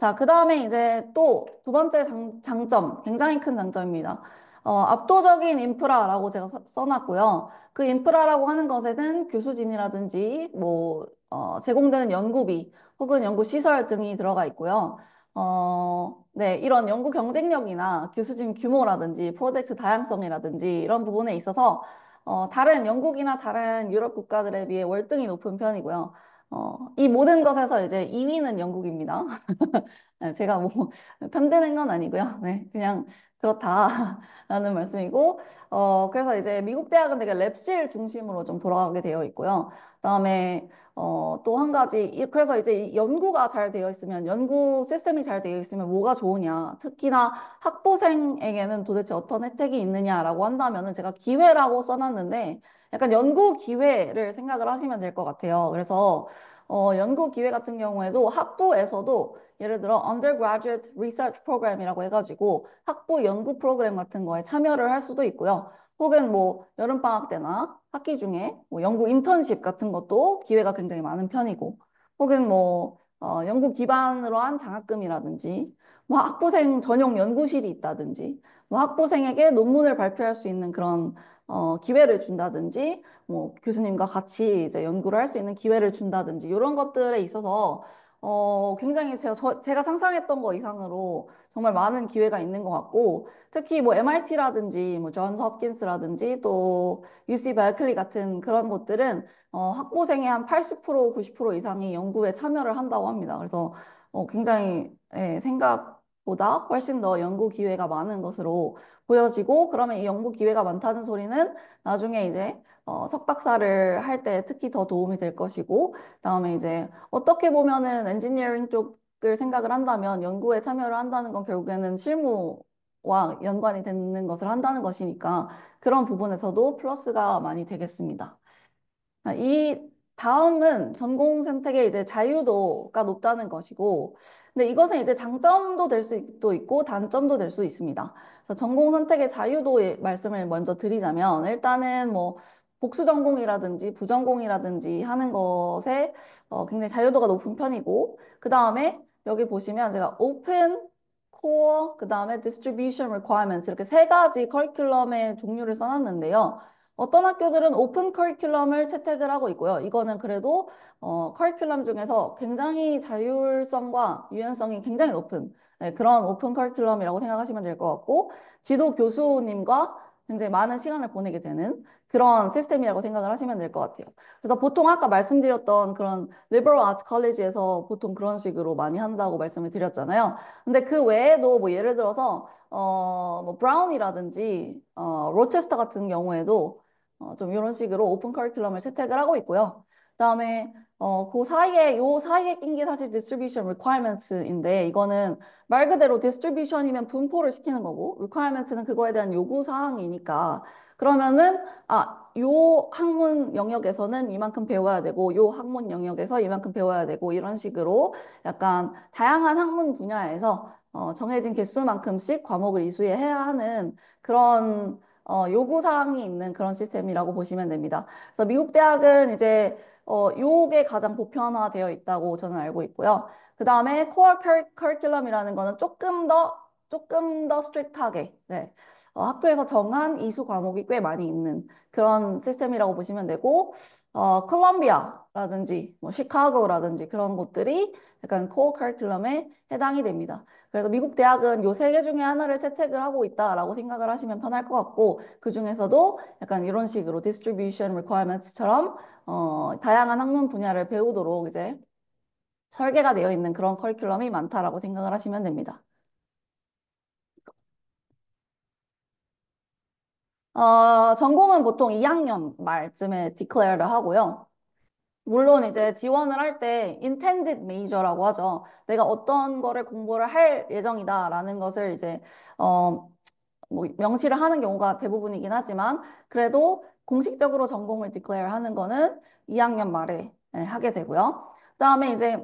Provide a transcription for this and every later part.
자, 그 다음에 이제 또 두 번째 장점, 굉장히 큰 장점입니다. 압도적인 인프라라고 제가 써놨고요. 그 인프라라고 하는 것에는 교수진이라든지, 뭐, 제공되는 연구비 혹은 연구시설 등이 들어가 있고요. 네, 이런 연구 경쟁력이나 교수진 규모라든지, 프로젝트 다양성이라든지, 이런 부분에 있어서, 다른 영국이나 다른 유럽 국가들에 비해 월등히 높은 편이고요. 이 모든 것에서 이제 2위는 영국입니다. 네, 제가 뭐 편드는 건 아니고요. 네, 그냥 그렇다라는 말씀이고, 그래서 이제 미국 대학은 되게 랩실 중심으로 좀 돌아가게 되어 있고요. 그다음에 또 한 가지, 그래서 이제 이 연구가 잘 되어 있으면, 연구 시스템이 잘 되어 있으면 뭐가 좋으냐, 특히나 학부생에게는 도대체 어떤 혜택이 있느냐라고 한다면은 제가 기회라고 써놨는데, 약간 연구 기회를 생각을 하시면 될 것 같아요. 그래서 연구 기회 같은 경우에도 학부에서도 예를 들어 undergraduate research program이라고 해가지고 학부 연구 프로그램 같은 거에 참여를 할 수도 있고요. 혹은 뭐 여름방학 때나 학기 중에 뭐 연구 인턴십 같은 것도 기회가 굉장히 많은 편이고, 혹은 뭐 연구 기반으로 한 장학금이라든지, 뭐 학부생 전용 연구실이 있다든지, 뭐 학부생에게 논문을 발표할 수 있는 그런 기회를 준다든지, 뭐 교수님과 같이 이제 연구를 할 수 있는 기회를 준다든지, 이런 것들에 있어서 굉장히 제가 상상했던 거 이상으로 정말 많은 기회가 있는 것 같고, 특히 뭐 MIT라든지, 뭐 존스 홉킨스라든지, 또 UC berkeley 같은 그런 곳들은 학부생의 한 80%, 90% 이상이 연구에 참여를 한다고 합니다. 그래서 굉장히 생각보다 훨씬 더 연구 기회가 많은 것으로 보여지고, 그러면 이 연구 기회가 많다는 소리는 나중에 이제 석박사를 할 때 특히 더 도움이 될 것이고, 그다음에 이제 어떻게 보면은 엔지니어링 쪽을 생각을 한다면 연구에 참여를 한다는 건 결국에는 실무와 연관이 되는 것을 한다는 것이니까 그런 부분에서도 플러스가 많이 되겠습니다. 이 다음은 전공 선택의 이제 자유도가 높다는 것이고, 근데 이것은 이제 장점도 될 수도 있고 단점도 될 수 있습니다. 그래서 전공 선택의 자유도의 말씀을 먼저 드리자면, 일단은 뭐 복수 전공이라든지 부전공이라든지 하는 것에 굉장히 자유도가 높은 편이고, 그 다음에 여기 보시면 제가 open, core, 그 다음에 distribution requirements, 이렇게 세 가지 커리큘럼의 종류를 써놨는데요. 어떤 학교들은 오픈 커리큘럼을 채택을 하고 있고요. 이거는 그래도 커리큘럼 중에서 굉장히 자율성과 유연성이 굉장히 높은, 네, 그런 오픈 커리큘럼이라고 생각하시면 될 것 같고, 지도 교수님과 굉장히 많은 시간을 보내게 되는 그런 시스템이라고 생각을 하시면 될 것 같아요. 그래서 보통 아까 말씀드렸던 그런 리버럴 아츠 컬리지에서 보통 그런 식으로 많이 한다고 말씀을 드렸잖아요. 근데 그 외에도 뭐 예를 들어서 뭐 브라운이라든지 로체스터 같은 경우에도 좀 이런 식으로 오픈 커리큘럼을 채택을 하고 있고요. 그다음에 요 사이에 낀 게 사실 distribution requirements인데, 이거는 말 그대로 distribution이면 분포를 시키는 거고, requirements는 그거에 대한 요구 사항이니까, 그러면은 요 학문 영역에서는 이만큼 배워야 되고, 요 학문 영역에서 이만큼 배워야 되고, 이런 식으로 약간 다양한 학문 분야에서 정해진 개수만큼씩 과목을 이수해야 하는 그런 요구사항이 있는 그런 시스템이라고 보시면 됩니다. 그래서 미국 대학은 이제 요게 가장 보편화되어 있다고 저는 알고 있고요. 그 다음에 코어 커리큘럼이라는 거는 조금 더 스트릭트하게, 네. 학교에서 정한 이수 과목이 꽤 많이 있는 그런 시스템이라고 보시면 되고, 콜럼비아라든지, 뭐, 시카고라든지 그런 곳들이 약간 코어 커리큘럼에 해당이 됩니다. 그래서 미국 대학은 요 세 개 중에 하나를 채택을 하고 있다라고 생각을 하시면 편할 것 같고, 그 중에서도 약간 이런 식으로 distribution requirements처럼 다양한 학문 분야를 배우도록 이제 설계가 되어 있는 그런 커리큘럼이 많다라고 생각을 하시면 됩니다. 전공은 보통 2학년 말쯤에 declare를 하고요. 물론 이제 지원을 할 때 intended major라고 하죠. 내가 어떤 거를 공부를 할 예정이다라는 것을 이제 어, 뭐 명시를 하는 경우가 대부분이긴 하지만, 그래도 공식적으로 전공을 declare 하는 거는 2학년 말에 하게 되고요. 그다음에 이제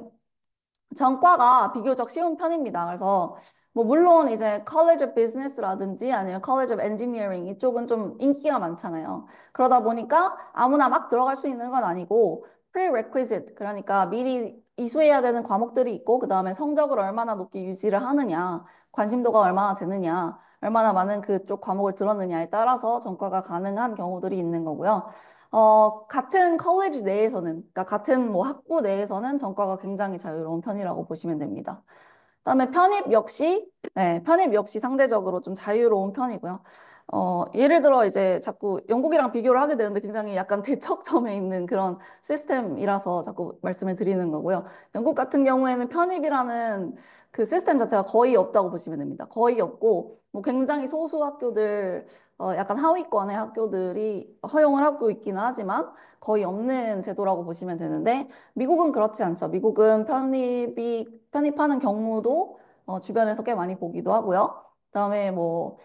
전과가 비교적 쉬운 편입니다. 그래서 뭐 물론 이제 College of Business라든지 아니면 College of Engineering 이쪽은 좀 인기가 많잖아요. 그러다 보니까 아무나 막 들어갈 수 있는 건 아니고 prerequisite, 그러니까 미리 이수해야 되는 과목들이 있고, 그 다음에 성적을 얼마나 높게 유지를 하느냐, 관심도가 얼마나 되느냐, 얼마나 많은 그쪽 과목을 들었느냐에 따라서 전과가 가능한 경우들이 있는 거고요. 같은 컬리지 내에서는, 그러니까 같은 뭐 학부 내에서는 전과가 굉장히 자유로운 편이라고 보시면 됩니다. 그다음에 편입 역시, 네, 편입 역시 상대적으로 좀 자유로운 편이고요. 예를 들어 이제 자꾸 영국이랑 비교를 하게 되는데 굉장히 약간 대척점에 있는 그런 시스템이라서 자꾸 말씀을 드리는 거고요. 영국 같은 경우에는 편입이라는 그 시스템 자체가 거의 없다고 보시면 됩니다. 거의 없고, 뭐 굉장히 소수 학교들, 약간 하위권의 학교들이 허용을 하고 있기는 하지만 거의 없는 제도라고 보시면 되는데, 미국은 그렇지 않죠. 미국은 편입하는 경우도 주변에서 꽤 많이 보기도 하고요. 그다음에 뭐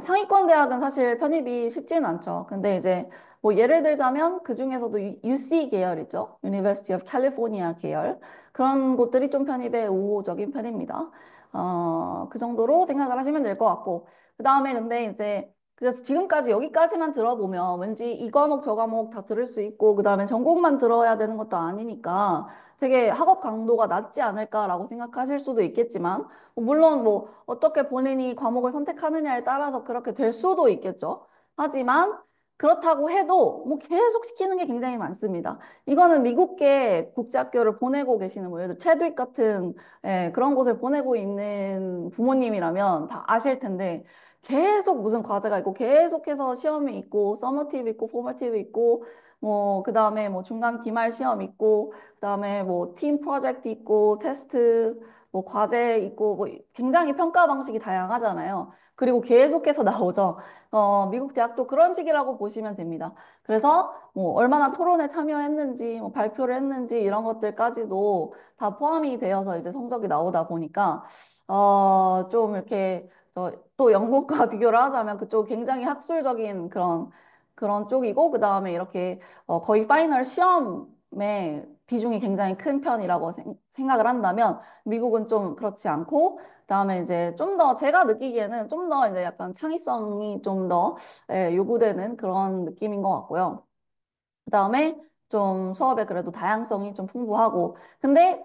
상위권 대학은 사실 편입이 쉽지는 않죠. 근데 이제 뭐 예를 들자면 그 중에서도 UC 계열이죠. University of California 계열. 그런 곳들이 좀 편입에 우호적인 편입니다. 그 정도로 생각을 하시면 될 것 같고. 그다음에 근데 이제 그래서 지금까지 여기까지만 들어보면 왠지 이 과목 저 과목 다 들을 수 있고 그다음에 전공만 들어야 되는 것도 아니니까 되게 학업 강도가 낮지 않을까라고 생각하실 수도 있겠지만 물론 뭐 어떻게 본인이 과목을 선택하느냐에 따라서 그렇게 될 수도 있겠죠. 하지만 그렇다고 해도 뭐 계속 시키는 게 굉장히 많습니다. 이거는 미국계 국제학교를 보내고 계시는 뭐 예를 들어 체드윅 같은 그런 곳을 보내고 있는 부모님이라면 다 아실 텐데 계속 무슨 과제가 있고 계속해서 시험이 있고 서머티브 있고 포머티브 있고 뭐 그다음에 뭐 중간 기말 시험 있고 그다음에 뭐 팀 프로젝트 있고 테스트 뭐 과제 있고 뭐 굉장히 평가 방식이 다양하잖아요. 그리고 계속해서 나오죠. 미국 대학도 그런 식이라고 보시면 됩니다. 그래서 뭐 얼마나 토론에 참여했는지 뭐 발표를 했는지 이런 것들까지도 다 포함이 되어서 이제 성적이 나오다 보니까 좀 이렇게 또 영국과 비교를 하자면 그쪽 굉장히 학술적인 그런 쪽이고 그다음에 이렇게 거의 파이널 시험의 비중이 굉장히 큰 편이라고 생각을 한다면 미국은 좀 그렇지 않고 그다음에 이제 좀 더 제가 느끼기에는 좀 더 이제 약간 창의성이 좀 더 요구되는 그런 느낌인 것 같고요. 그다음에 좀 수업에 그래도 다양성이 좀 풍부하고 근데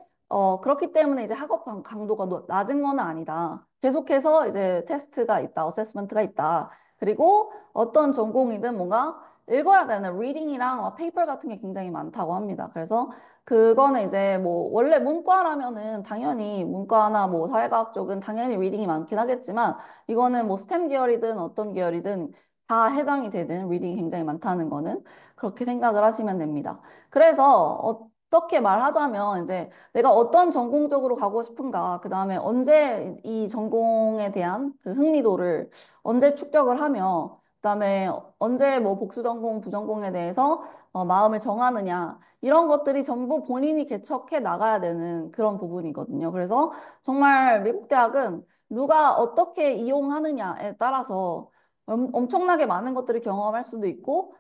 그렇기 때문에 이제 학업 강도가 낮은 건 아니다. 계속해서 이제 테스트가 있다, 어세스먼트가 있다. 그리고 어떤 전공이든 뭔가 읽어야 되는 리딩이랑 페이퍼 같은 게 굉장히 많다고 합니다. 그래서 그거는 이제 뭐 원래 문과라면은 당연히 문과나 뭐 사회과학 쪽은 당연히 리딩이 많긴 하겠지만 이거는 뭐 스템 계열이든 어떤 계열이든 다 해당이 되는 리딩이 굉장히 많다는 거는 그렇게 생각을 하시면 됩니다. 그래서 어떻게 말하자면 이제 내가 어떤 전공 쪽으로 가고 싶은가, 그 다음에 언제 이 전공에 대한 그 흥미도를 언제 축적을 하며, 그 다음에 언제 뭐 복수 전공, 부전공에 대해서 마음을 정하느냐, 이런 것들이 전부 본인이 개척해 나가야 되는 그런 부분이거든요. 그래서 정말 미국 대학은 누가 어떻게 이용하느냐에 따라서 엄청나게 많은 것들을 경험할 수도 있고,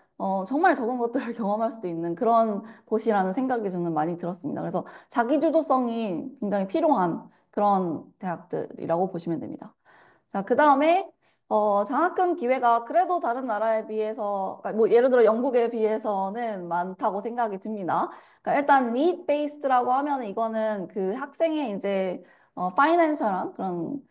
정말 적은 것들을 경험할 수도 있는 그런 곳이라는 생각이 저는 많이 들었습니다. 그래서 자기주도성이 굉장히 필요한 그런 대학들이라고 보시면 됩니다. 자, 그 다음에, 장학금 기회가 그래도 다른 나라에 비해서, 그러니까 뭐 예를 들어 영국에 비해서는 많다고 생각이 듭니다. 그러니까 일단 need based라고 하면 이거는 그 학생의 이제, 파이낸셜한 그런,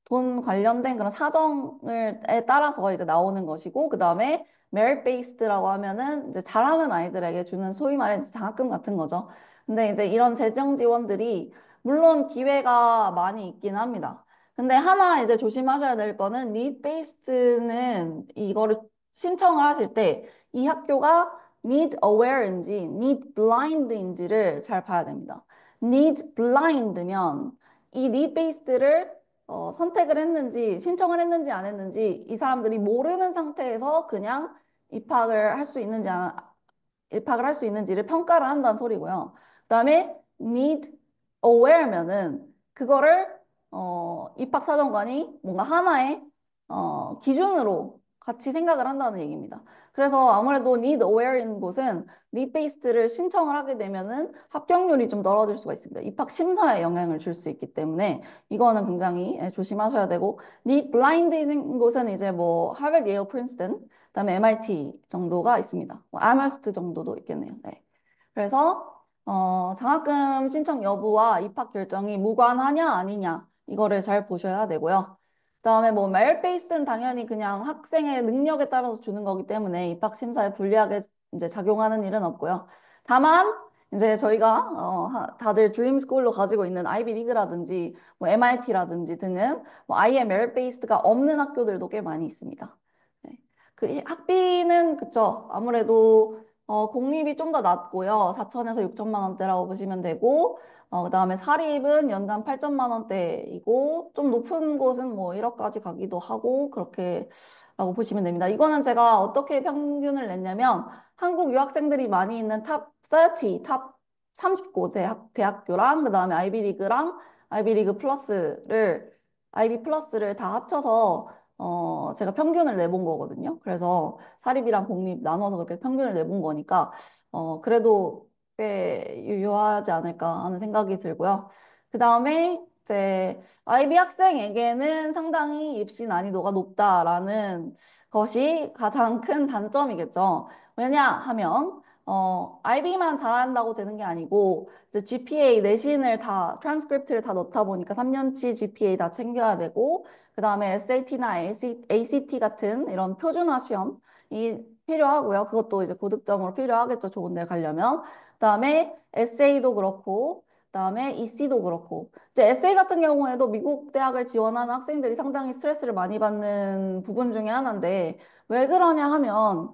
돈 관련된 그런 사정에 따라서 이제 나오는 것이고, 그 다음에 merit based라고 하면은 이제 잘하는 아이들에게 주는 소위 말해 장학금 같은 거죠. 근데 이제 이런 재정 지원들이 물론 기회가 많이 있긴 합니다. 근데 하나 이제 조심하셔야 될 거는 need based는 이거를 신청을 하실 때 이 학교가 need aware인지 need blind인지를 잘 봐야 됩니다. need blind면 이 need based를 선택을 했는지 신청을 했는지 안 했는지 이 사람들이 모르는 상태에서 그냥 입학을 할 수 있는지 입학을 할 수 있는지를 평가를 한다는 소리고요. 그다음에 need aware면은 그거를 입학 사정관이 뭔가 하나의 기준으로 같이 생각을 한다는 얘기입니다. 그래서 아무래도 need aware인 곳은 need based를 신청을 하게 되면은 합격률이 좀 떨어질 수가 있습니다. 입학 심사에 영향을 줄 수 있기 때문에 이거는 굉장히 조심하셔야 되고 need blind인 곳은 이제 뭐 하버드, 예일, 프린스턴 그다음에 MIT 정도가 있습니다. 뭐 아머스트 정도도 있겠네요. 네. 그래서 장학금 신청 여부와 입학 결정이 무관하냐 아니냐 이거를 잘 보셔야 되고요. 그다음에 뭐 메리트 베이스는 당연히 그냥 학생의 능력에 따라서 주는 거기 때문에 입학 심사에 불리하게 이제 작용하는 일은 없고요. 다만 이제 저희가 다들 드림 스쿨로 가지고 있는 아이비 리그라든지 뭐 MIT라든지 등은 뭐 아예 메리트 베이스가 없는 학교들도 꽤 많이 있습니다. 네. 그 학비는 그쵸. 아무래도 공립이 좀 더 낮고요. 4천에서 6천만 원대라고 보시면 되고, 그다음에 사립은 연간 8천만 원대이고, 좀 높은 곳은 뭐 1억까지 가기도 하고, 그렇게라고 보시면 됩니다. 이거는 제가 어떻게 평균을 냈냐면, 한국 유학생들이 많이 있는 탑 30, 탑 30고 대학교랑, 그다음에 아이비리그랑 아이비리그 플러스를, 아이비 플러스를 다 합쳐서 제가 평균을 내본 거거든요. 그래서 사립이랑 공립 나눠서 그렇게 평균을 내본 거니까, 그래도 꽤 유효하지 않을까 하는 생각이 들고요. 그 다음에 이제 IB 학생에게는 상당히 입시 난이도가 높다라는 것이 가장 큰 단점이겠죠. 왜냐하면, IB만 잘한다고 되는 게 아니고, 이제 GPA 내신을 다, 트랜스크립트를 다 넣다 보니까 3년치 GPA 다 챙겨야 되고, 그 다음에 SAT나 ACT 같은 이런 표준화 시험이 필요하고요. 그것도 이제 고득점으로 필요하겠죠. 좋은 데 가려면. 그 다음에 에세이도 그렇고, 그 다음에 EC도 그렇고. 이제 에세이 같은 경우에도 미국 대학을 지원하는 학생들이 상당히 스트레스를 많이 받는 부분 중에 하나인데, 왜 그러냐 하면,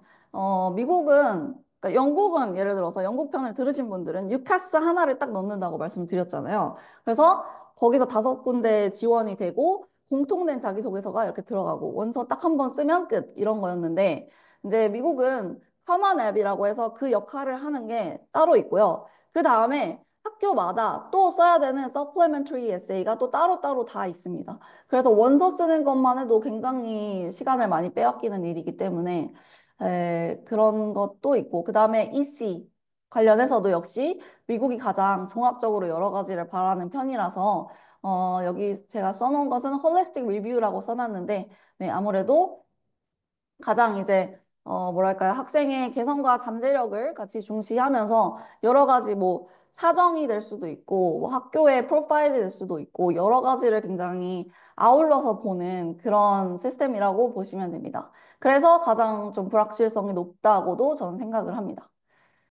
미국은, 그러니까 영국은 예를 들어서 영국 편을 들으신 분들은 유카스 하나를 딱 넣는다고 말씀드렸잖아요. 그래서 거기서 5군데 지원이 되고, 공통된 자기소개서가 이렇게 들어가고 원서 딱 한 번 쓰면 끝 이런 거였는데 이제 미국은 커먼 앱이라고 해서 그 역할을 하는 게 따로 있고요. 그 다음에 학교마다 또 써야 되는 supplementary essay가 또 따로따로 다 있습니다. 그래서 원서 쓰는 것만 해도 굉장히 시간을 많이 빼앗기는 일이기 때문에 그런 것도 있고 그 다음에 EC 관련해서도 역시 미국이 가장 종합적으로 여러 가지를 바라는 편이라서 여기 제가 써놓은 것은 holistic review라고 써놨는데, 네, 아무래도 가장 이제, 뭐랄까요, 학생의 개성과 잠재력을 같이 중시하면서 여러 가지 뭐 사정이 될 수도 있고, 뭐 학교의 프로파일이 될 수도 있고, 여러 가지를 굉장히 아울러서 보는 그런 시스템이라고 보시면 됩니다. 그래서 가장 좀 불확실성이 높다고도 저는 생각을 합니다.